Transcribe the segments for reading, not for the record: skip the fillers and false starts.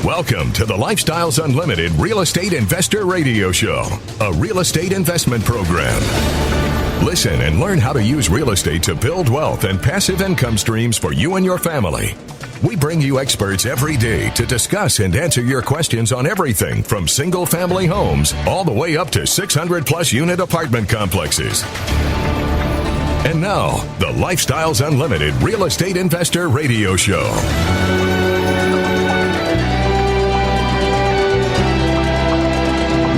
Welcome to the Lifestyles Unlimited Real Estate Investor Radio Show, a real estate investment program. Listen and learn how to use real estate to build wealth and passive income streams for you and your family. We bring you experts every day to discuss and answer your questions on everything from single-family homes all the way up to 600-plus unit apartment complexes. And now, the Lifestyles Unlimited Real Estate Investor Radio Show.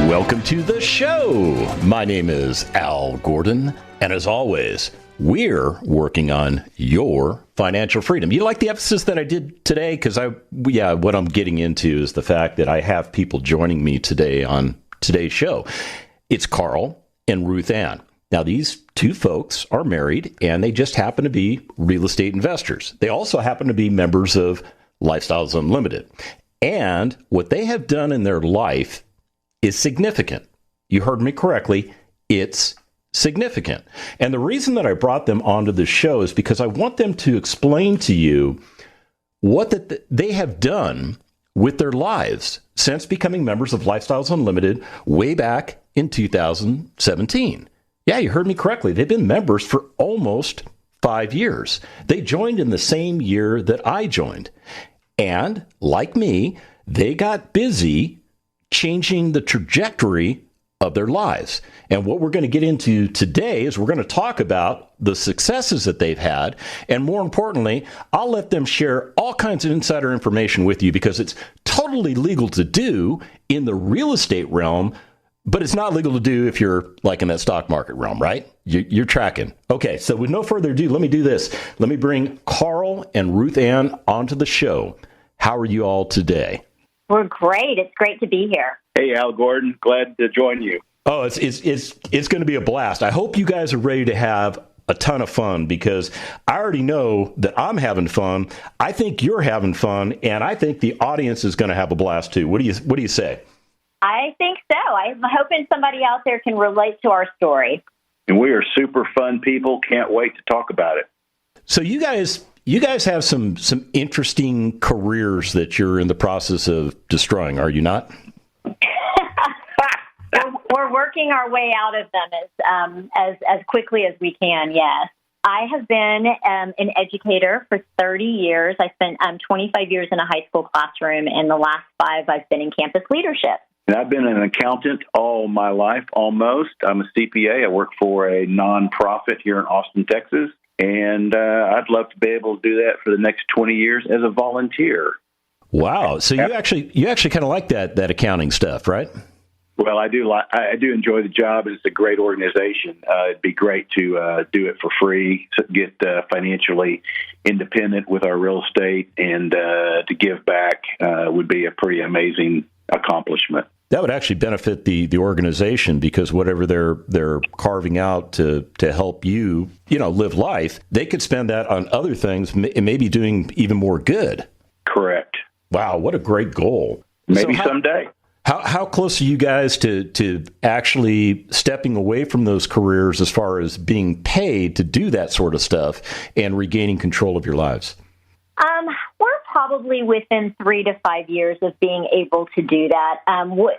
Welcome to the show. My name is Al Gordon, and as always, we're working on your financial freedom. You like the emphasis that I did today? Because what I'm getting into is the fact that I have people joining me today on today's show. It's Carl and Ruth Ann. Now, these two folks are married, and they just happen to be real estate investors. They also happen to be members of Lifestyles Unlimited. And what they have done in their life is significant. You heard me correctly. It's significant. And the reason that I brought them onto the show is because I want them to explain to you what they have done with their lives since becoming members of Lifestyles Unlimited way back in 2017. Yeah, you heard me correctly. They've been members for almost 5 years. They joined in the same year that I joined. And like me, they got busy changing the trajectory of their lives. And what we're going to get into today is we're going to talk about the successes that they've had. And more importantly, I'll let them share all kinds of insider information with you because it's totally legal to do in the real estate realm, but it's not legal to do if you're like in that stock market realm, right? You're tracking. Okay, so with no further ado, let me do this. Let me bring Carl and Ruth Ann onto the show. How are you all today? We're great. It's great to be here. Hey, Al Gordon. Glad to join you. Oh, it's going to be a blast. I hope you guys are ready to have a ton of fun because I already know that I'm having fun. I think you're having fun, and I think the audience is going to have a blast too. What do you say? I think so. I'm hoping somebody out there can relate to our story. And we are super fun people. Can't wait to talk about it. So you guys have some interesting careers that you're in the process of destroying, are you not? We're working our way out of them as quickly as we can, yes. I have been an educator for 30 years. I spent 25 years in a high school classroom, and the last 5 I've been in campus leadership. And I've been an accountant all my life, almost. I'm a CPA. I work for a nonprofit here in Austin, Texas. And I'd love to be able to do that for the next 20 years as a volunteer. Wow! So you actually kind of like that accounting stuff, right? Well, I do enjoy the job. It's a great organization. It'd be great to do it for free, get financially independent with our real estate, and to give back would be a pretty amazing accomplishment. That would actually benefit the organization because whatever they're carving out to help you, live life, they could spend that on other things and maybe doing even more good. Correct. Wow, what a great goal. Maybe someday. How close are you guys to actually stepping away from those careers as far as being paid to do that sort of stuff and regaining control of your lives? We're probably within 3 to 5 years of being able to do that.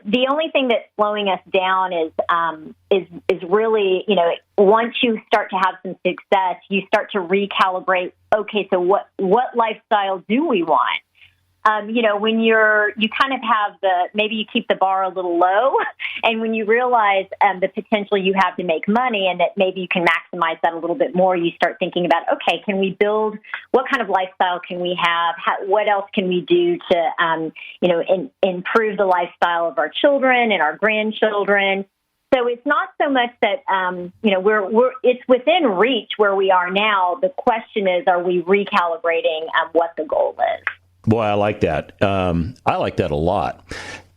The only thing that's slowing us down is really, once you start to have some success, you start to recalibrate. Okay, so what lifestyle do we want? When you kind of have maybe you keep the bar a little low, and when you realize the potential you have to make money and that maybe you can maximize that a little bit more, you start thinking about, okay, can we build, what kind of lifestyle can we have? what else can we do to, improve the lifestyle of our children and our grandchildren? So it's not so much that, it's within reach where we are now. The question is, are we recalibrating what the goal is? Boy, I like that. I like that a lot.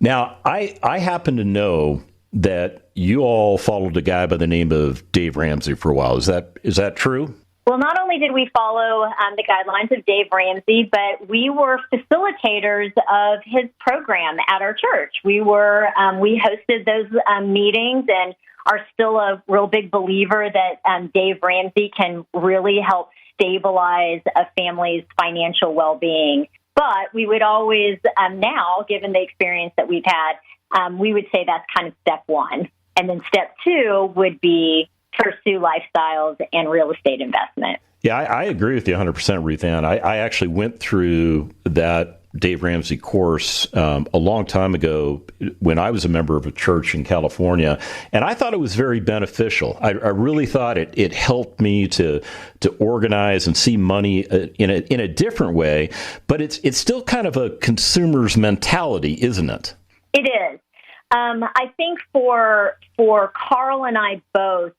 Now, I happen to know that you all followed a guy by the name of Dave Ramsey for a while. Is that true? Well, not only did we follow the guidelines of Dave Ramsey, but we were facilitators of his program at our church. We hosted those meetings and are still a real big believer that Dave Ramsey can really help stabilize a family's financial well-being. But we would always, now, given the experience that we've had, we would say that's kind of step one. And then step two would be pursue lifestyles and real estate investment. Yeah, I agree with you 100%, Ruth Ann. I actually went through that Dave Ramsey course a long time ago when I was a member of a church in California, and I thought it was very beneficial. I really thought it helped me to organize and see money in a different way, but it's still kind of a consumer's mentality, isn't it? It is. I think for Carl and I both,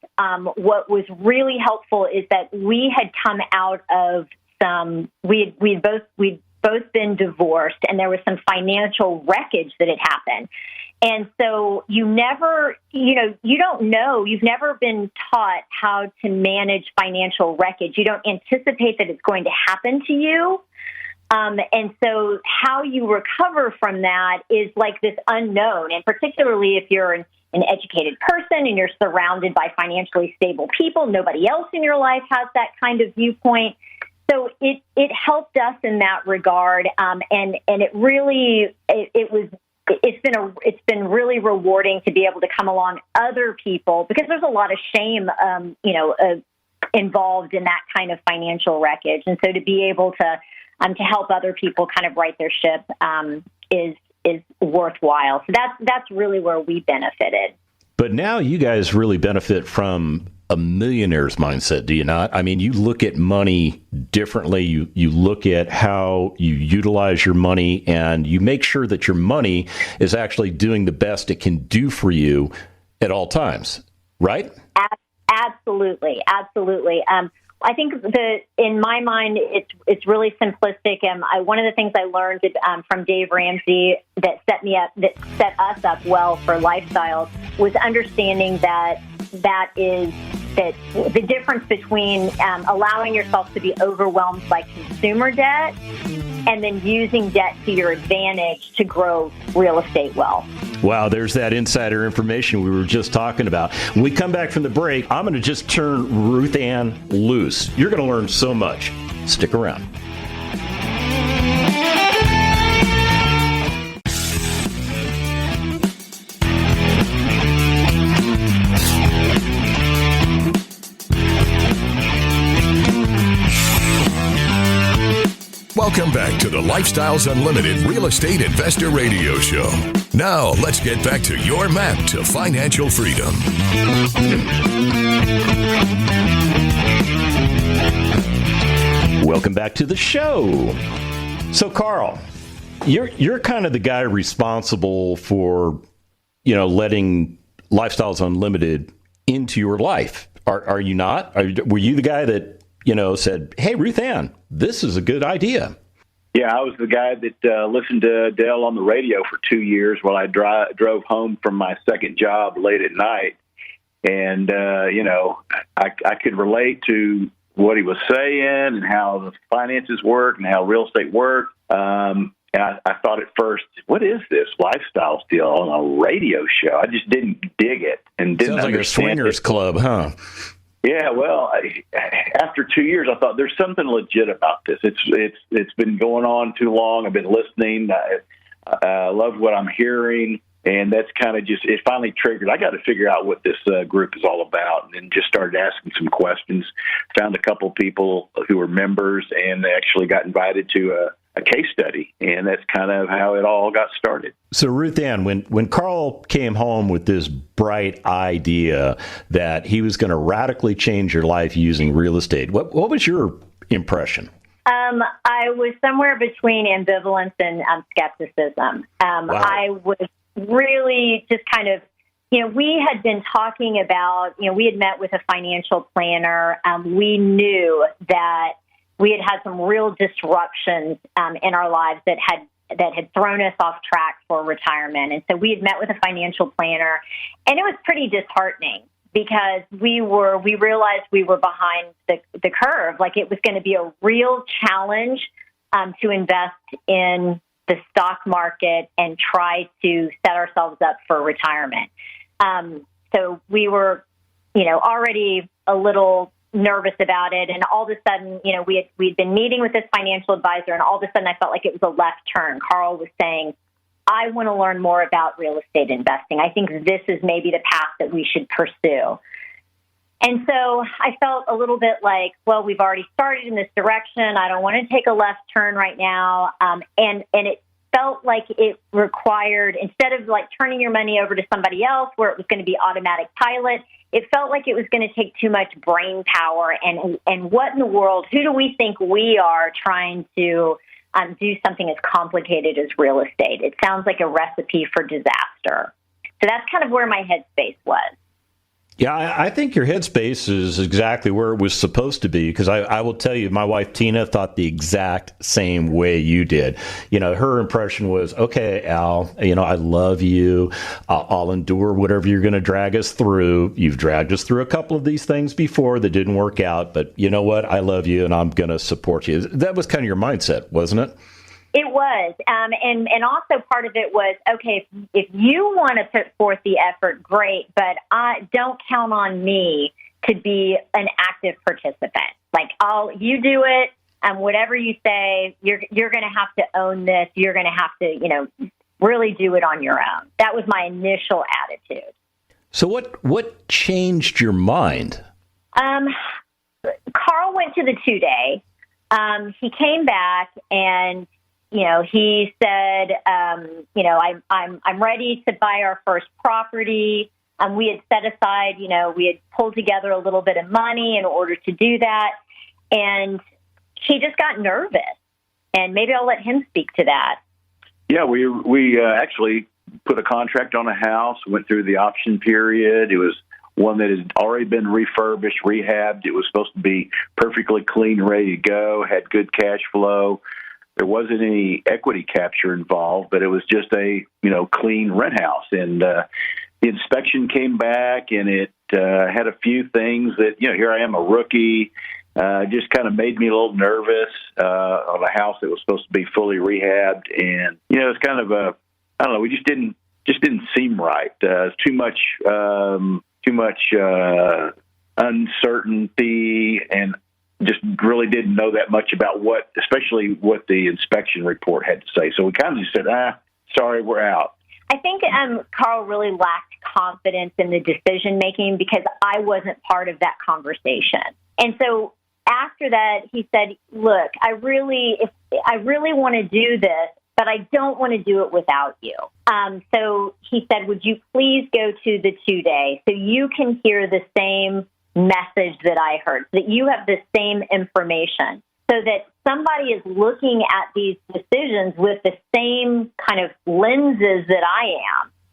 what was really helpful is that we had come out of we'd both been divorced, and there was some financial wreckage that had happened. And so you don't know, you've never been taught how to manage financial wreckage. You don't anticipate that it's going to happen to you. And so how you recover from that is like this unknown. And particularly if you're an educated person and you're surrounded by financially stable people, nobody else in your life has that kind of viewpoint. So it helped us in that regard. And it really, it's been really rewarding to be able to come along other people, because there's a lot of shame, involved in that kind of financial wreckage. And so to be able to help other people kind of right their ship is worthwhile. So that's really where we benefited. But now you guys really benefit from a millionaire's mindset, do you not? I mean, you look at money differently. You look at how you utilize your money, and you make sure that your money is actually doing the best it can do for you at all times, right? Absolutely. I think in my mind, it's really simplistic. One of the things I learned from Dave Ramsey that set us up well for lifestyles was understanding that the difference between allowing yourself to be overwhelmed by consumer debt and then using debt to your advantage to grow real estate wealth. Wow, there's that insider information we were just talking about. When we come back from the break, I'm going to just turn Ruth Ann loose. You're going to learn so much. Stick around. Welcome back to the Lifestyles Unlimited Real Estate Investor Radio Show. Now, let's get back to your map to financial freedom. Welcome back to the show. So, Carl, you're kind of the guy responsible for, letting Lifestyles Unlimited into your life. Are you not? Were you the guy that said, hey, Ruth Ann, this is a good idea? Yeah, I was the guy that listened to Dale on the radio for 2 years while I drove home from my second job late at night. And, I could relate to what he was saying and how the finances work and how real estate worked. And I thought at first, what is this lifestyle deal on a radio show? I just didn't dig it and didn't understand. Sounds like a swingers club, huh? Yeah, well, after 2 years, I thought there's something legit about this. It's been going on too long. I've been listening. I love what I'm hearing, and that's kind of it finally triggered. I got to figure out what this group is all about, and then just started asking some questions. Found a couple people who were members, and they actually got invited to a case study, and that's kind of how it all got started. So, Ruth Ann, when Carl came home with this bright idea that he was going to radically change your life using real estate, what was your impression? I was somewhere between ambivalence and skepticism. Wow. I was really just kind of, we had been talking about, we had met with a financial planner. We knew that we had some real disruptions in our lives that had thrown us off track for retirement. And so we had met with a financial planner, and it was pretty disheartening because we realized we were behind the curve. Like, it was going to be a real challenge to invest in the stock market and try to set ourselves up for retirement. So we were, already a little nervous about it. And all of a sudden, we'd been meeting with this financial advisor, and all of a sudden I felt like it was a left turn. Carl was saying, I want to learn more about real estate investing. I think this is maybe the path that we should pursue. And so I felt a little bit like, well, we've already started in this direction. I don't want to take a left turn right now. And it felt like it required, instead of like turning your money over to somebody else where it was going to be automatic pilot, it felt like it was going to take too much brain power. And what in the world, who do we think we are trying to do something as complicated as real estate? It sounds like a recipe for disaster. So that's kind of where my headspace was. Yeah, I think your headspace is exactly where it was supposed to be, because I will tell you, my wife, Tina, thought the exact same way you did. Her impression was, okay, Al, I love you. I'll endure whatever you're going to drag us through. You've dragged us through a couple of these things before that didn't work out, but you know what? I love you and I'm going to support you. That was kind of your mindset, wasn't it? It was. And also part of it was, okay, if you want to put forth the effort, great, but don't count on me to be an active participant. Like, you do it, and whatever you say, you're going to have to own this. You're going to have to, really do it on your own. That was my initial attitude. So what changed your mind? Carl went to the 2-day. He came back and he said, I'm ready to buy our first property. We had set aside, we had pulled together a little bit of money in order to do that. And he just got nervous. And maybe I'll let him speak to that. Yeah, we actually put a contract on a house, went through the option period. It was one that had already been refurbished, rehabbed. It was supposed to be perfectly clean, ready to go, had good cash flow. There wasn't any equity capture involved, but it was just a, clean rent house. And the inspection came back, and it had a few things that, here I am, a rookie, just kind of made me a little nervous on a house that was supposed to be fully rehabbed. And, it's kind of I don't know, we just didn't seem right. Too much uncertainty, and just really didn't know that much about especially what the inspection report had to say. So we kind of just said, sorry, we're out. I think Carl really lacked confidence in the decision making because I wasn't part of that conversation. And so after that, he said, look, I really want to do this, but I don't want to do it without you. So he said, would you please go to the 2-day so you can hear the same message that I heard, so that you have the same information, so that somebody is looking at these decisions with the same kind of lenses that I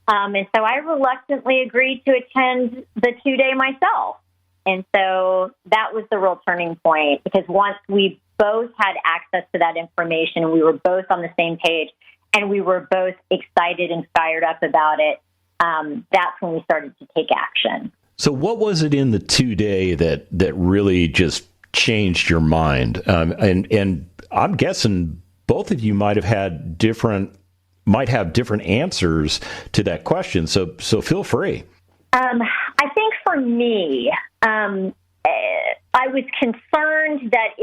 am. And so I reluctantly agreed to attend the 2-day myself. And so that was the real turning point, because once we both had access to that information, we were both on the same page, and we were both excited and fired up about it, that's when we started to take action. So what was it in the 2-day that really just changed your mind? And I'm guessing both of you might have different answers to that question. So feel free. I think for me, I was concerned that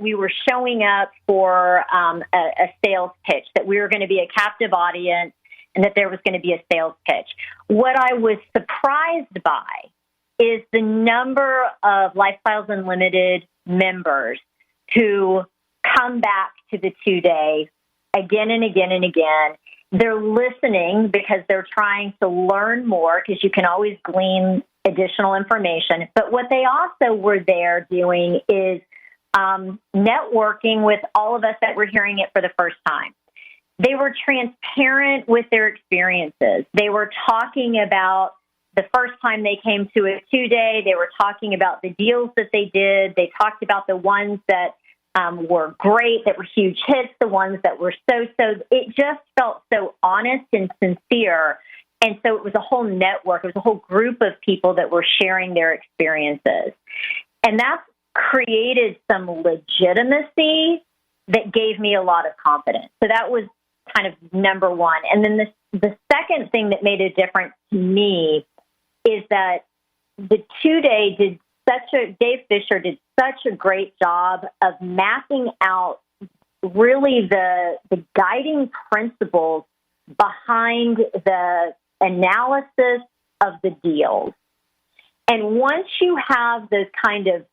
we were showing up for a sales pitch, that we were going to be a captive audience, and that there was going to be a sales pitch. What I was surprised by is the number of Lifestyles Unlimited members who come back to the 2-day again and again and again. They're listening because they're trying to learn more, because you can always glean additional information. But what they also were there doing is networking with all of us that were hearing it for the first time. They were transparent with their experiences. They were talking about the first time they came to a 2-day. They were talking about the deals that they did. They talked about the ones that were great, that were huge hits, the ones that were so-so. It just felt so honest and sincere. And so it was a whole network. It was a whole group of people that were sharing their experiences. And that created some legitimacy that gave me a lot of confidence. So that was kind of number one. And then the second thing that made a difference to me is that the 2-day did Dave Fisher did such a great job of mapping out really the guiding principles behind the analysis of the deals. And once you have those kind of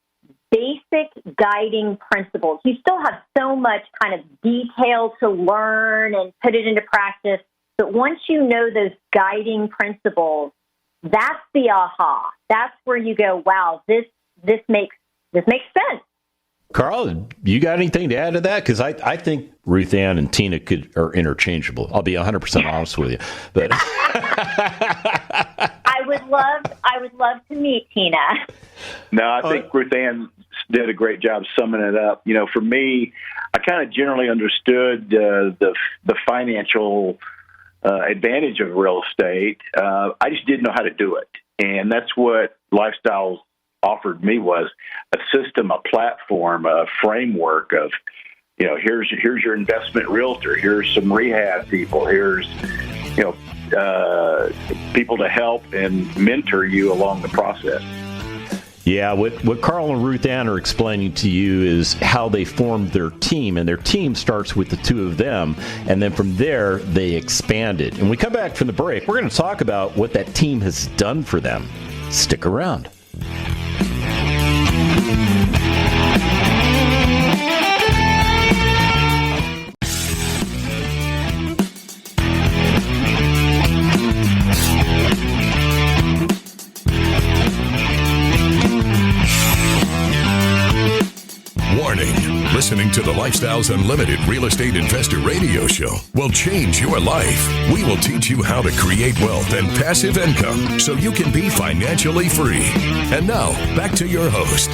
basic guiding principles, you still have so much kind of detail to learn and put it into practice. But once you know those guiding principles, that's the aha. That's where you go, wow, this makes sense. Carl, you got anything to add to that? Because I think Ruth Ann and Tina are interchangeable. I'll be 100% honest with you. But I would love to meet Tina. No, I think Ruth Ann did a great job summing it up. You know, for me, I kind of generally understood the financial advantage of real estate. I just didn't know how to do it, and that's what Lifestyles offered me, was a system, a platform, a framework of, you know, here's your investment realtor, here's some rehab people, here's, you know, people to help and mentor you along the process. Yeah, what Carl and Ruth Ann are explaining to you is how they formed their team, and their team starts with the two of them, and then from there they expanded. And when we come back from the break, we're going to talk about what that team has done for them. Stick around. Warning, listening to the Lifestyles Unlimited Real Estate Investor Radio Show will change your life. We will teach you how to create wealth and passive income so you can be financially free. And now, back to your host.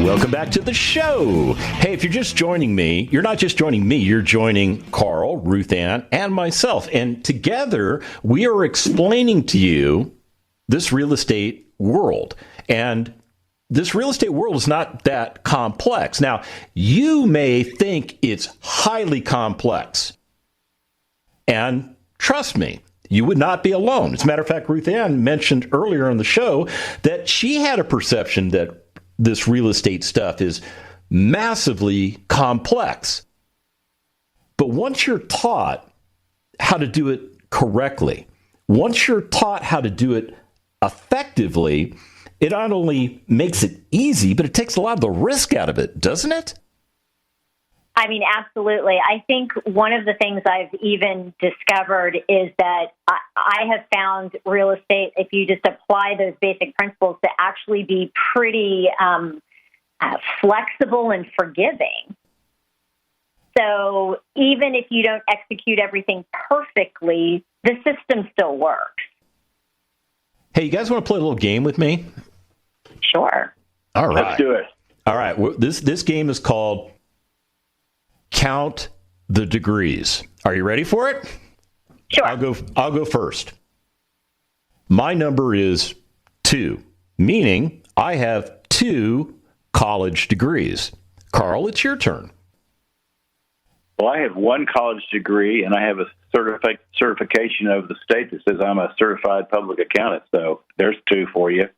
Welcome back to the show. Hey, if you're just joining me, you're not just joining me, you're joining Carl, Ruth Ann, and myself. And together, we are explaining to you this real estate world. And this real estate world is not that complex. Now, you may think it's highly complex. And trust me, you would not be alone. As a matter of fact, Ruth Ann mentioned earlier on the show that she had a perception that this real estate stuff is massively complex. But once you're taught how to do it correctly, once you're taught how to do it effectively, it not only makes it easy, but it takes a lot of the risk out of it, doesn't it? I mean, absolutely. I think one of the things I've even discovered is that I have found real estate, if you just apply those basic principles, to actually be pretty flexible and forgiving. So even if you don't execute everything perfectly, the system still works. Hey, you guys want to play a little game with me? Sure. All right. Let's do it. All right. This game is called Count the Degrees. Are you ready for it? Sure. I'll go first. My number is 2, meaning I have 2 college degrees. Carl, it's your turn. Well, I have 1 college degree, and I have a certification of the state that says I'm a certified public accountant. So there's 2 for you.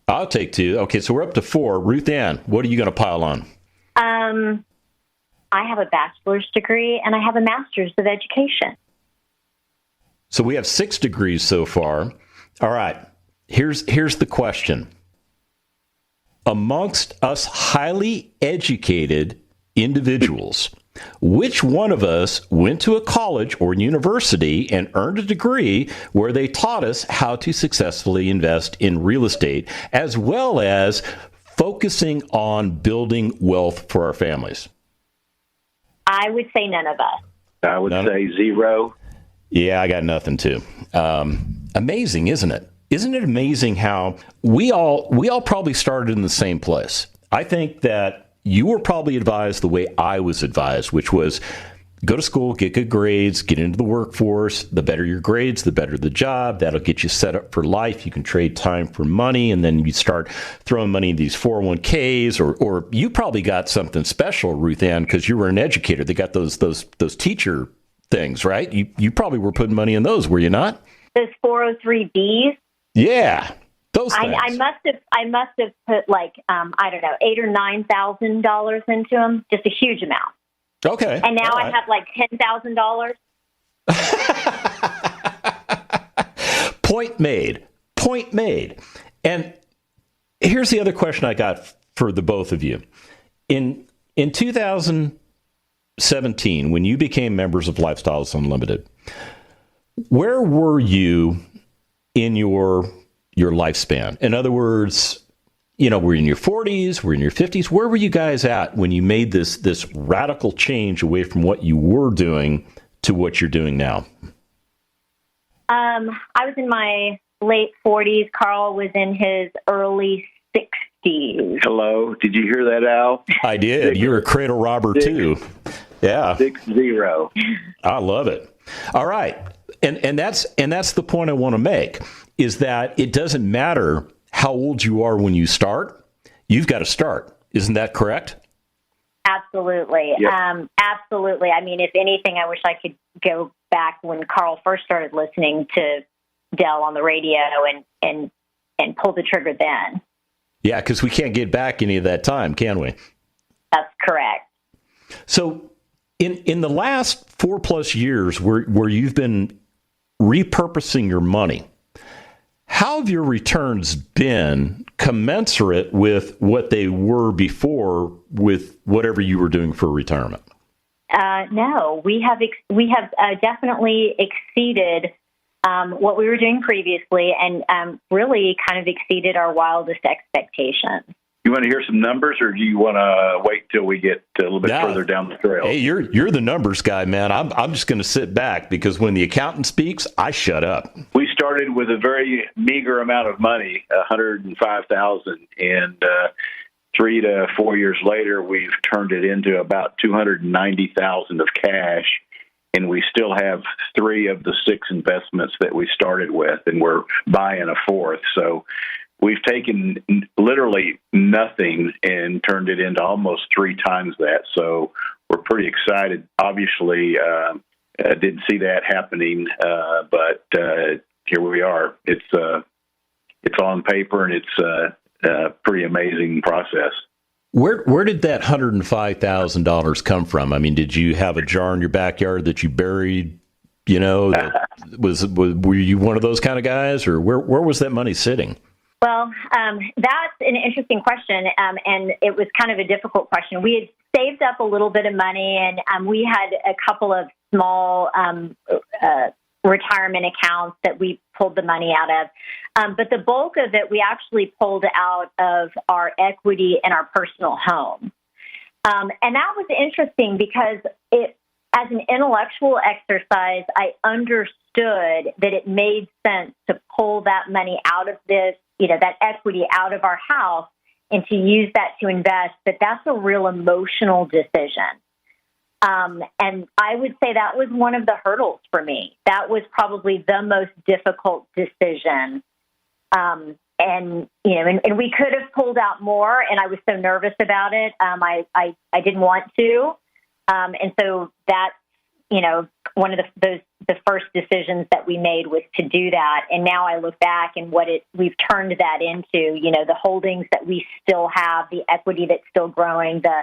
I'll take 2. Okay, so we're up to 4. Ruth Ann, what are you going to pile on? I have a bachelor's degree, and I have a master's of education. So we have 6 degrees so far. All right, here's the question. Amongst us highly educated individuals, which one of us went to a college or university and earned a degree where they taught us how to successfully invest in real estate, as well as focusing on building wealth for our families? I would say none of us. I would say 0. Yeah, I got nothing too. Amazing, isn't it? Isn't it amazing how we all probably started in the same place? I think that you were probably advised the way I was advised, which was go to school, get good grades, get into the workforce. The better your grades, the better the job. That'll get you set up for life. You can trade time for money, and then you start throwing money in these 401ks, or you probably got something special, Ruth Ann, because you were an educator. They got those teacher things, right? You probably were putting money in those, were you not? Those 403Bs? Yeah. Those things. I must have put like I don't know, $8,000 or $9,000 into them, just a huge amount. Okay. And now I have like $10,000. Point made. Point made. And here's the other question I got for the both of you. In 2017, when you became members of Lifestyles Unlimited, where were you in your lifespan? In other words, we're in your 40s, we're in your 50s. Where were you guys at when you made this radical change away from what you were doing to what you're doing now? I was in my late 40s. Carl was in his early 60s. Hello. Did you hear that, Al? I did. You're a cradle robber, too. Yeah. 60. I love it. All right. And that's the point I want to make, is that it doesn't matter how old you are when you start. You've got to start. Isn't that correct? Absolutely. Yep. Absolutely. I mean, if anything, I wish I could go back when Carl first started listening to Del on the radio and pull the trigger then. Yeah, because we can't get back any of that time, can we? That's correct. So in the last 4+ years where you've been repurposing your money, how have your returns been commensurate with what they were before with whatever you were doing for retirement? No, we have definitely exceeded what we were doing previously, and really kind of exceeded our wildest expectations. You want to hear some numbers, or do you want to wait till we get a little bit further down the trail? Hey, you're the numbers guy, man. I'm just going to sit back, because when the accountant speaks, I shut up. We started with a very meager amount of money, $105,000, and 3 to 4 years later, we've turned it into about $290,000 of cash, and we still have 3 of the 6 investments that we started with, and we're buying a 4th. So we've taken literally nothing and turned it into almost 3 times that. So we're pretty excited. Obviously, didn't see that happening, but here we are. It's on paper, and it's a pretty amazing process. Where did that $105,000 come from? I mean, did you have a jar in your backyard that you buried? Were you one of those kind of guys, or where was that money sitting? Well, that's an interesting question, and it was kind of a difficult question. We had saved up a little bit of money, and we had a couple of small retirement accounts that we pulled the money out of. But the bulk of it, we actually pulled out of our equity in our personal home. And that was interesting because as an intellectual exercise, I understood that it made sense to pull that money out of this, that equity out of our house and to use that to invest. But that's a real emotional decision. And I would say that was one of the hurdles for me. That was probably the most difficult decision. And we could have pulled out more, and I was so nervous about it. I didn't want to. And so that's, one of the first decisions that we made was to do that. And now I look back and we've turned that into, the holdings that we still have, the equity that's still growing, the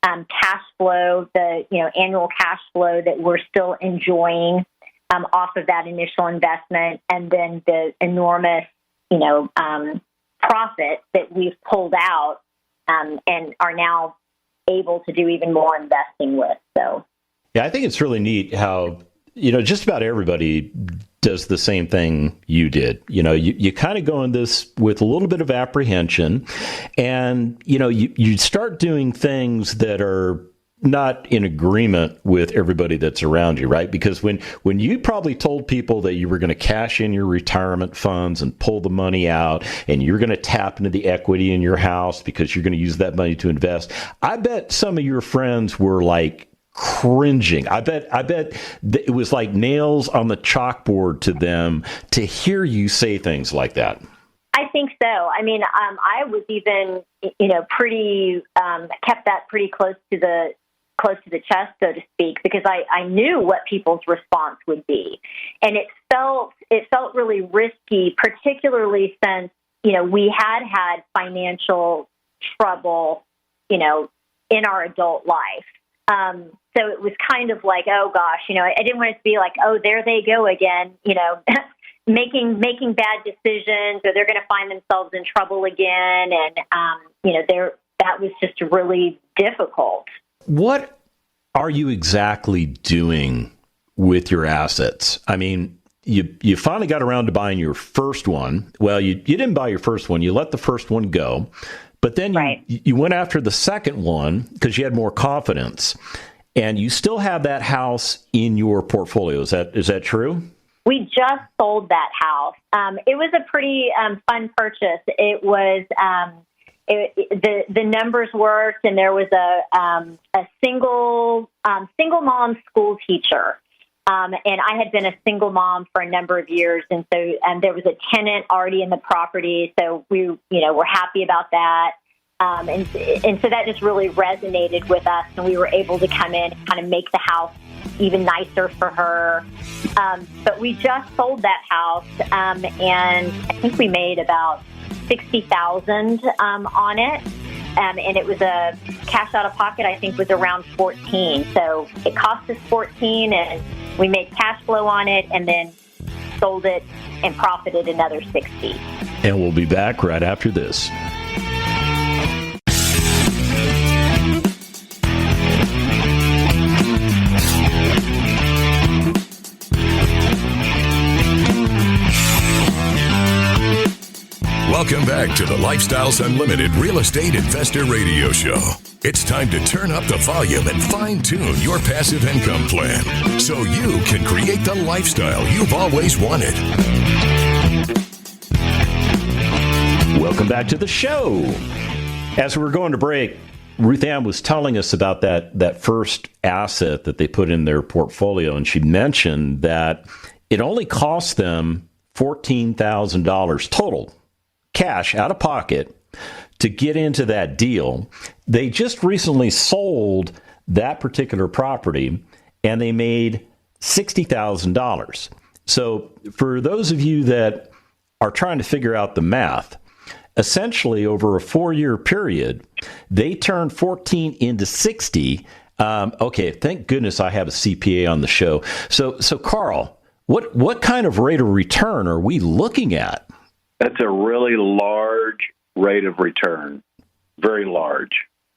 cash flow, the annual cash flow that we're still enjoying off of that initial investment, and then the enormous profit that we've pulled out and are now able to do even more investing with. So, yeah, I think it's really neat how just about everybody does the same thing you did. You kind of go in this with a little bit of apprehension, and you start doing things that are not in agreement with everybody that's around you, right? Because when you probably told people that you were going to cash in your retirement funds and pull the money out, and you're going to tap into the equity in your house because you're going to use that money to invest, I bet some of your friends were like cringing. I bet it was like nails on the chalkboard to them to hear you say things like that. I think so. I mean, I was even, pretty kept that pretty close to the chest, so to speak, because I knew what people's response would be, and it felt really risky, particularly since we had financial trouble, in our adult life. So it was kind of like, oh gosh, I didn't want it to be like, oh, there they go again, making bad decisions, or they're going to find themselves in trouble again. And, that was just really difficult. What are you exactly doing with your assets? I mean, you finally got around to buying your first one. Well, you didn't buy your first one. You let the first one go. But then you went after the second one because you had more confidence. And you still have that house in your portfolio. Is that true? We just sold that house. It was a pretty fun purchase. It was the numbers worked, and there was a single mom school teacher. And I had been a single mom for a number of years, and so there was a tenant already in the property, so we were happy about that. And so that just really resonated with us, and we were able to come in and kind of make the house even nicer for her. But we just sold that house, and I think we made about $60,000 on it. And it was a cash out of pocket, I think, was around $14,000. So it cost us $14,000, and we made cash flow on it, and then sold it and profited another $60,000. And we'll be back right after this. Welcome back to the Lifestyles Unlimited Real Estate Investor Radio Show. It's time to turn up the volume and fine-tune your passive income plan so you can create the lifestyle you've always wanted. Welcome back to the show. As we're going to break, Ruth Ann was telling us about that first asset that they put in their portfolio, and she mentioned that it only cost them $14,000 total cash out of pocket to get into that deal. They just recently sold that particular property, and they made $60,000. So for those of you that are trying to figure out the math, essentially over a 4-year period, they turned 14 into 60. Okay, thank goodness I have a CPA on the show. So Carl, what kind of rate of return are we looking at? That's a really large rate of return. Very large.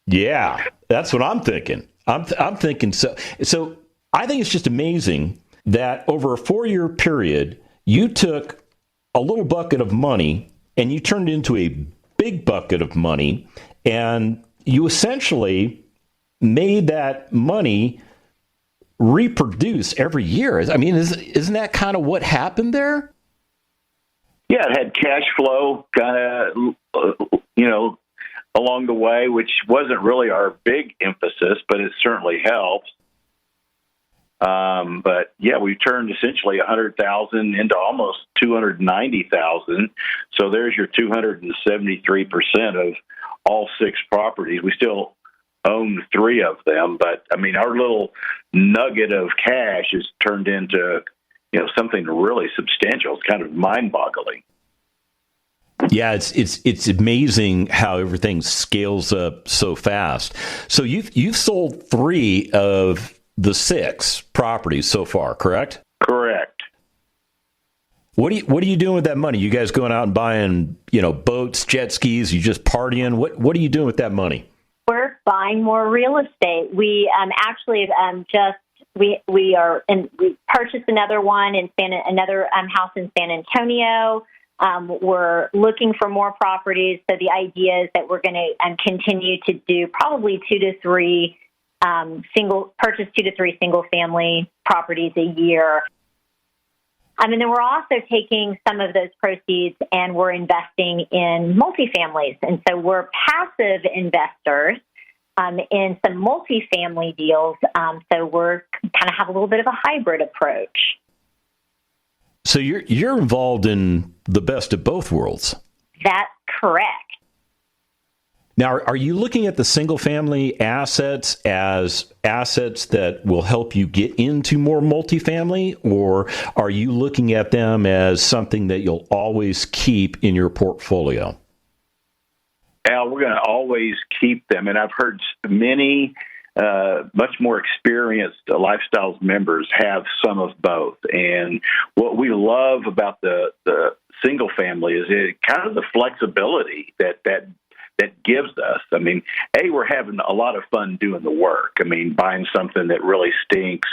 Yeah, that's what I'm thinking. I'm thinking so. So I think it's just amazing that over a 4-year period, you took a little bucket of money and you turned it into a big bucket of money, and you essentially made that money reproduce every year. I mean, isn't that kind of what happened there? Yeah, it had cash flow kind of, along the way, which wasn't really our big emphasis, but it certainly helped. But yeah, we turned essentially $100,000 into almost $290,000. So there's your 273% of all 6 properties. We still own 3 of them, but I mean, our little nugget of cash has turned into something really substantial. It's kind of mind-boggling. Yeah, it's amazing how everything scales up so fast. So you've sold 3 of the 6 properties so far, correct? Correct. What are you doing with that money? You guys going out and buying, boats, jet skis? You just partying? What are you doing with that money? We're buying more real estate. We actually we purchased another one in another house in San Antonio. We're looking for more properties. So the idea is that we're going to continue to do probably 2 to 3 single family properties a year. And then we're also taking some of those proceeds and we're investing in multifamilies. And so we're passive investors in some multifamily deals. So we're kind of have a little bit of a hybrid approach. So you're involved in the best of both worlds. That's correct. Now, are you looking at the single family assets as assets that will help you get into more multifamily, or are you looking at them as something that you'll always keep in your portfolio? Al, we're going to always keep them. And I've heard many much more experienced Lifestyles members have some of both. And what we love about the single family is it kind of the flexibility that gives us. I mean, we're having a lot of fun doing the work. I mean, buying something that really stinks,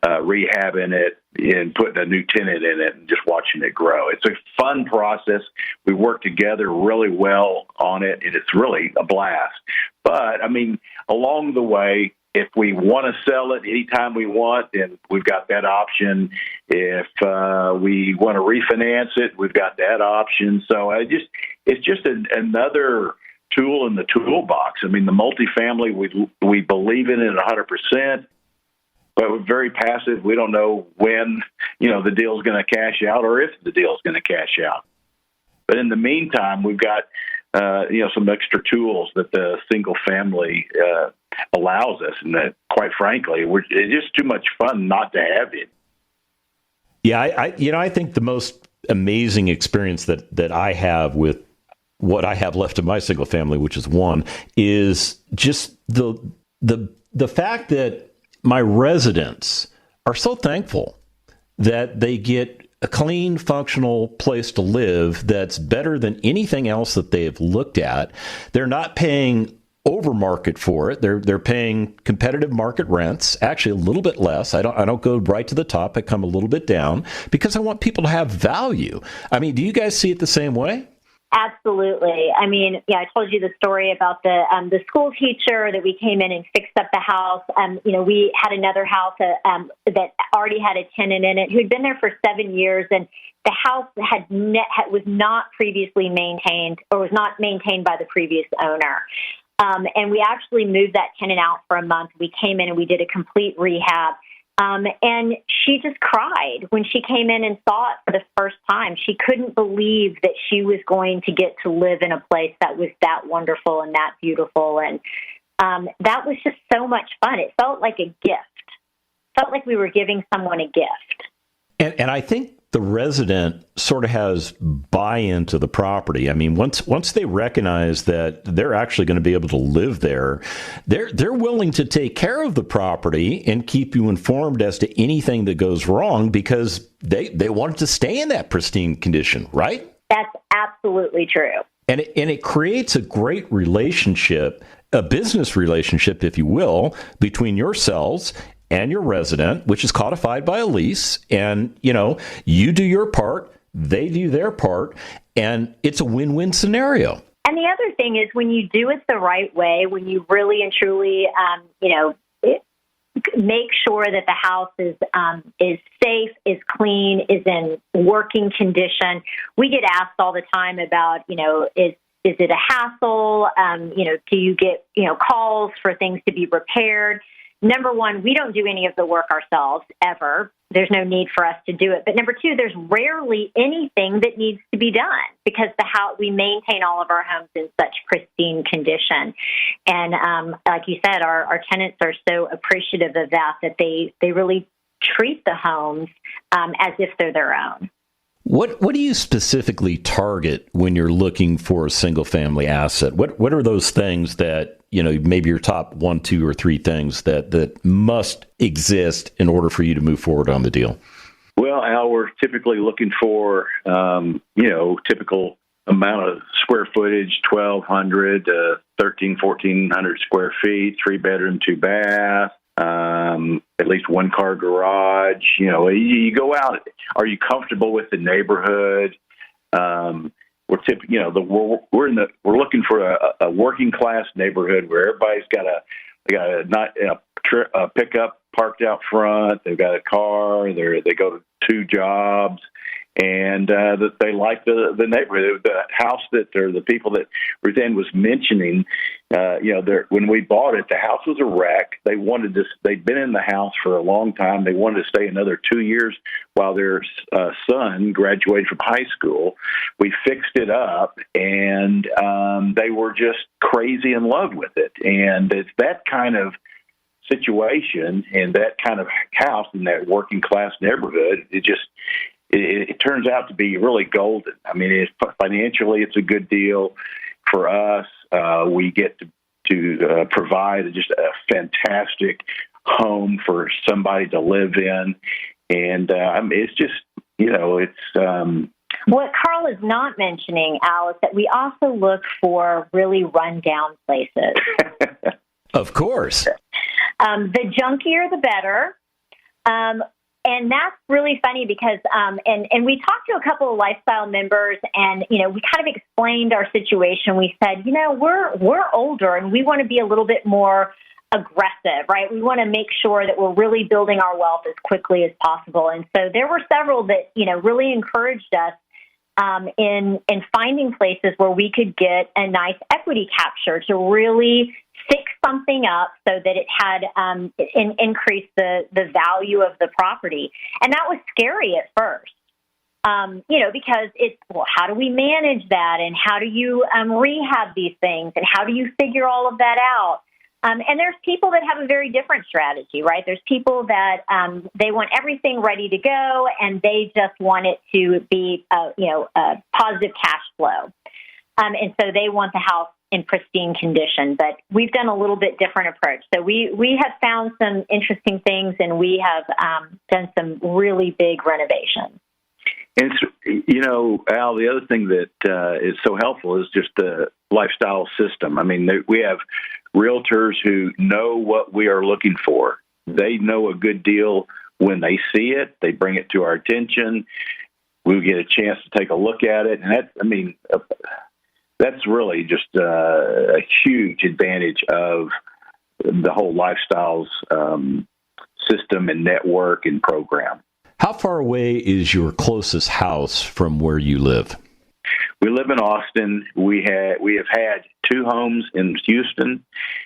rehabbing it, and putting a new tenant in it and just watching it grow. It's a fun process. We work together really well on it, and it's really a blast. But, I mean, along the way, if we want to sell it anytime we want, then we've got that option. If we want to refinance it, we've got that option. So it's just another tool in the toolbox. I mean, the multifamily, we believe in it 100%, but we're very passive. We don't know when, the deal's going to cash out or if the deal's going to cash out. But in the meantime, we've got, some extra tools that the single family allows us. And that, quite frankly, it's just too much fun not to have it. Yeah, I think the most amazing experience that I have with what I have left of my single family, which is one, is just the fact that my residents are so thankful that they get a clean, functional place to live that's better than anything else that they've looked at. They're not paying over market for it. They're paying competitive market rents, actually a little bit less. I don't go right to the top. I come a little bit down because I want people to have value. I mean, do you guys see it the same way? Absolutely. I mean, I told you the story about the school teacher that we came in and fixed up the house. We had another house that already had a tenant in it who'd been there for 7 years, and the house was not previously maintained or was not maintained by the previous owner. And we actually moved that tenant out for a month. We came in and we did a complete rehab. And she just cried when she came in and saw it for the first time. She couldn't believe that she was going to get to live in a place that was that wonderful and that beautiful. And that was just so much fun. It felt like a gift. It felt like we were giving someone a gift. And I think the resident sort of has buy-in to the property. I mean, once they recognize that they're actually going to be able to live there, they're willing to take care of the property and keep you informed as to anything that goes wrong because they want it to stay in that pristine condition, right? That's absolutely true. And it creates a great relationship, a business relationship, if you will, between yourselves and your resident, which is codified by a lease. And, you do your part, they do their part, and it's a win-win scenario. And the other thing is when you do it the right way, when you really and truly, make sure that the house is safe, is clean, is in working condition. We get asked all the time about, is it a hassle? Do you get, calls for things to be repaired? Number one, we don't do any of the work ourselves, ever. There's no need for us to do it. But number two, there's rarely anything that needs to be done because we maintain all of our homes in such pristine condition. And like you said, our tenants are so appreciative of that they really treat the homes as if they're their own. What do you specifically target when you're looking for a single family asset? What are those things that, maybe your top 1, 2, or 3 things that must exist in order for you to move forward on the deal? Well, Al, we're typically looking for, typical amount of square footage, 1,200 to 1,400 square feet, 3-bedroom, 2-bath. At least 1-car garage. You go out. Are you comfortable with the neighborhood? We're looking for a working class neighborhood where everybody's got a pickup parked out front. They've got a car. They go to 2 jobs, and that they like the neighborhood. The house that, or the people that Ruthann was mentioning, when we bought it, the house was a wreck. They wanted this. They'd been in the house for a long time. They wanted to stay another 2 years while their son graduated from high school. We fixed it up, and they were just crazy in love with it. And it's that kind of situation and that kind of house in that working class neighborhood. It turns out to be really golden. I mean, financially, it's a good deal for us. We get to provide just a fantastic home for somebody to live in, and it's just, what Carl is not mentioning, Al, is that we also look for really rundown places. Of course. The junkier, the better. And that's really funny because, and we talked to a couple of lifestyle members, and, we kind of explained our situation. We said, we're older and we want to be a little bit more aggressive, right? We want to make sure that we're really building our wealth as quickly as possible. And so there were several that, really encouraged us in finding places where we could get a nice equity capture to really fix something up so that it had increased the value of the property. And that was scary at first, because it's, how do we manage that? And how do you rehab these things? And how do you figure all of that out? And there's people that have a very different strategy, right? There's people that they want everything ready to go, and they just want it to be, a positive cash flow. And so they want the house in pristine condition. But we've done a little bit different approach. So we have found some interesting things, and we have done some really big renovations. And, Al, the other thing that is so helpful is just the lifestyle system. I mean, we have realtors who know what we are looking for. They know a good deal when they see it. They bring it to our attention. We get a chance to take a look at it. And that's really just a huge advantage of the whole lifestyles system and network and program. How far away is your closest house from where you live? We live in Austin. We have had 2 homes in Houston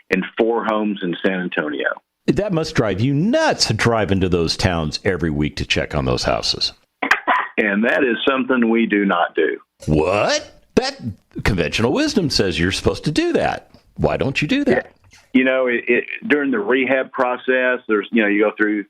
and 4 homes in San Antonio. That must drive you nuts to drive into those towns every week to check on those houses. And that is something we do not do. What? That conventional wisdom says you're supposed to do that. Why don't you do that? During the rehab process, there's, you go through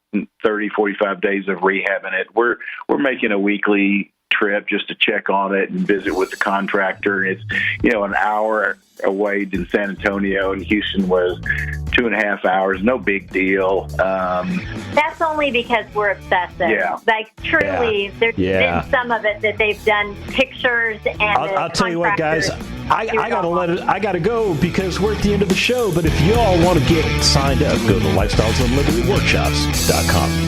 30, 45 days of rehabbing it. We're making a weekly trip just to check on it and visit with the contractor. It's, an hour away in San Antonio, and Houston was 2.5 hours. No big deal. That's only because we're obsessive. Yeah. Like, truly, there's been some of it that they've done pictures, and I'll tell you what, guys. I gotta go because we're at the end of the show. But if you all want to get signed up, go to lifestylesunlimitedworkshops.com.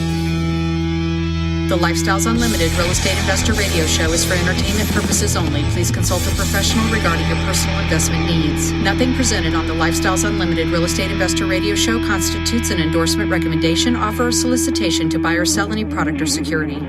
The Lifestyles Unlimited Real Estate Investor Radio Show is for entertainment purposes only. Please consult a professional regarding your personal investment needs. Nothing presented on the Lifestyles Unlimited Real Estate Investor Radio Show constitutes an endorsement, recommendation, offer, or solicitation to buy or sell any product or security.